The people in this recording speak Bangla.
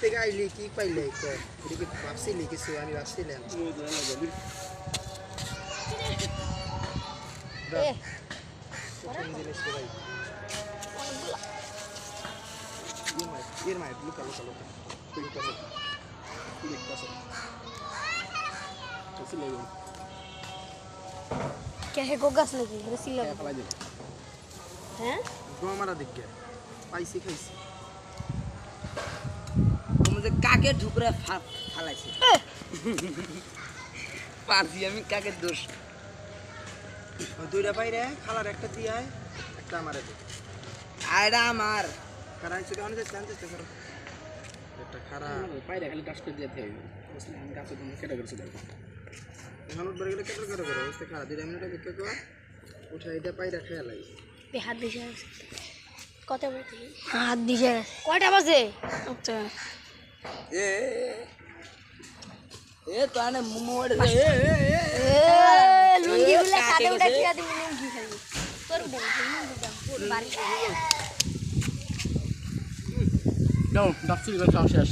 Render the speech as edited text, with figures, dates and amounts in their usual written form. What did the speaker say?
থেকে আইলি কি পাইলে এদিকে ভাবছিলি কিছু আমি ভাবছিলাম কঠিন জিনিস রে ভাই এর মায়ের লুকা লুকা লুকা क्या है गोगास लगी रसी लगा हैं हमारा दिख गया पाइसी खाइसी मुझे काके ढुकरा फालाইছে পারছি আমি কাকে দোষ দুইটা বাইরে খালার একটা দিয়ায় একটা আমারে দে আয়রা আমার কারাইছে কেন যাচ্ছে আনতে করো একটা খারা পায়রা খালি টাচ করে দিতে হবে বুঝলি আমি গাছে তুমি কেটে করছি দেখো এখন উঠবে গেলে কেটে করে করো ওই খারা দুইটা মিনিট বিক্রি কর উঠাই দে পায়রা খেয়া লাগে पे हाथ दिशा কত বাজে হাত দিশা কয়টা বাজে আচ্ছা এ এ তো আনে মোমো ওড়ে এ লুঙ্গি গুলা কাটে উঠা কি আদি লুঙ্গি খালি তোর বল লুঙ্গি দাম বাড়ি দাও ডাকছি করে খাওয়া শেষ